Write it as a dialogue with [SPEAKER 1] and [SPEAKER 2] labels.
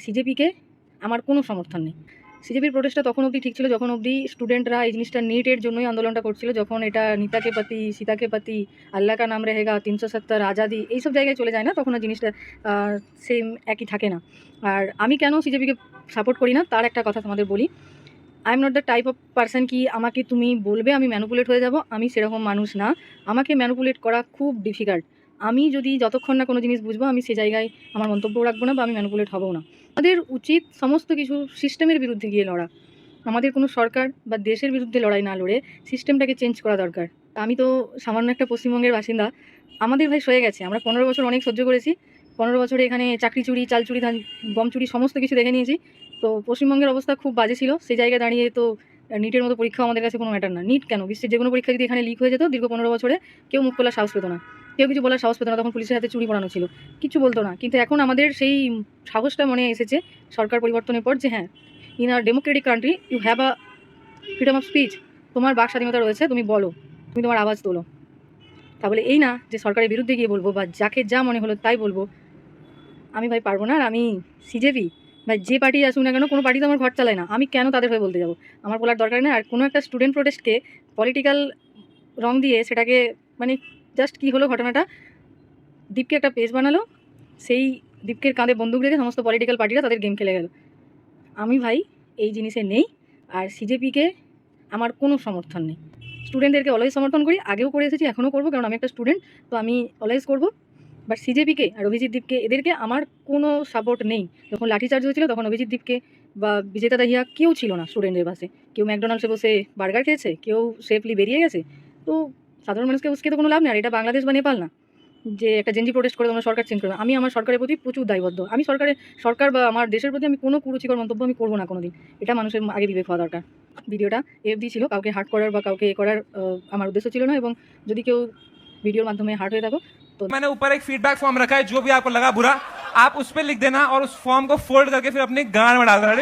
[SPEAKER 1] সিজেপিকে আমার কোনো সমর্থন নেই। সিজেপির প্রোটেস্টটা তখন অবধি ঠিক ছিল যখন অবধি স্টুডেন্টরা এই জিনিসটা নিটের জন্যই আন্দোলনটা করছিল, যখন এটা নিতাকে পাতি সীতাকে পাতি আল্লাহ কা নাম রেহেগা 370 আজাদি এইসব জায়গায় চলে যায় না, তখন আর জিনিসটা সেম একই থাকে না। আর আমি কেন সিজেপিকে সাপোর্ট করি না তার একটা কথা তোমাদের বলি। I am not the type of person কি আমাকে তুমি বলবে আমি ম্যানুপুলেট হয়ে যাব, আমি সেরকম মানুষ না। আমাকে ম্যানুপুলেট করা খুব ডিফিকাল্ট। আমি যদি যতক্ষণ না কোনো জিনিস বুঝবো আমি সে জায়গায় আমার মন্তব্য রাখবো না বা আমি ম্যানুপুলেট হবও না। আমাদের উচিত সমস্ত কিছু সিস্টেমের বিরুদ্ধে গিয়ে লড়া। আমাদের কোনো সরকার বা দেশের বিরুদ্ধে লড়াই না লড়ে সিস্টেমটাকে চেঞ্জ করা দরকার। আমি তো সামান্য একটা পশ্চিমবঙ্গের বাসিন্দা, আমাদের ভাই সয়ে গেছে। আমরা 15 বছর অনেক সহ্য করেছি। 15 বছরে এখানে চাকরি চুরি, চাল চুরি, গম চুরি সমস্ত কিছু দেখে নিয়েছি। তো পশ্চিমবঙ্গের অবস্থা খুব বাজে ছিল। সেই জায়গায় দাঁড়িয়ে তো নিটের মতো পরীক্ষা আমাদের কাছে কোনো ম্যাটার না। নিট কেন, বিশ্বের যে কোনো পরীক্ষা যদি এখানে লিক হয়ে যেত দীর্ঘ 15 বছরে কেউ মুখ খোলার সাহস পেত না, কেউ কিছু বলার সাহস পেত না। তখন পুলিশের হাতে চুরি পড়ানো ছিল, কিছু বলতো না। কিন্তু এখন আমাদের সেই সাহসটা মনে এসেছে সরকার পরিবর্তনের পর, যে হ্যাঁ, in our democratic country you have a freedom of speech. তোমার বাক স্বাধীনতা রয়েছে, তুমি বলো, তুমি তোমার আওয়াজ তোলো। তাহলে এই না যে সরকারের বিরুদ্ধে গিয়ে বলবো বা যাকে যা মনে হলো তাই বলবো। আমি ভাই পারবো না। আর আমি সিজেপি ভাই যে পার্টি আসুক না কেন, কোনো পার্টি তো আমার ঘর চালায় না, আমি কেন তাদের হয়ে বলতে যাবো? আমার বলার দরকার নেই। আর কোনো একটা স্টুডেন্ট প্রোটেস্টকে পলিটিক্যাল রং দিয়ে সেটাকে মানে জাস্ট কী হলো ঘটনাটা, দীপকে একটা পেজ বানালো, সেই দীপকের কাঁধে বন্দুক রেখে সমস্ত পলিটিক্যাল পার্টিরা তাদের গেম খেলে গেল। আমি ভাই এই জিনিসে নেই। আর সিজেপিকে আমার কোনো সমর্থন নেই। স্টুডেন্টদেরকে অলওয়েজ সমর্থন করি, আগেও করে এসেছি, এখনও করবো, কারণ আমি একটা স্টুডেন্ট, তো আমি অলওয়েজ করবো। বাট সিজেপিকে আর অভিজিৎ দীপকে এদেরকে আমার কোনো সাপোর্ট নেই। যখন লাঠিচার্জ হয়েছিল তখন অভিজিৎ দীপকে বা বিজেতা দাহিয়া কেউ ছিল না স্টুডেন্টের পাশে। কেউ ম্যাকডোনাল্ডসে বসে বার্গার খেয়েছে, কেউ সেফলি বেরিয়ে গেছে। তো সাধারণ মানুষকে উস্কে তো কোনো লাভ নেই। আর এটা বাংলাদেশ বা নেপাল না যে একটা জেনজি প্রোটেস্ট করে তোমরা সরকার চেঞ্জ করবে। আমি আমার সরকারের প্রতি প্রচুর দায়বদ্ধ। আমি সরকার বা আমার দেশের প্রতি আমি কোনো কুরুচিকর মন্তব্য আমি করবো না কোনোদিন। এটা মানুষের আগে বিবেক হওয়া দরকার। ভিডিওটা এফডি ছিল, কাউকে হার্ট করার বা কাউকে করার আমার উদ্দেশ্য ছিল না। এবং যদি কেউ ভিডিওর মাধ্যমে হার্ট হয়ে থাকো तो
[SPEAKER 2] मैंने ऊपर एक फीडबैक फॉर्म रखा है, जो भी आपको लगा बुरा आप उस पर लिख देना और उस फॉर्म को फोल्ड करके फिर अपनी गांड में डाल देना।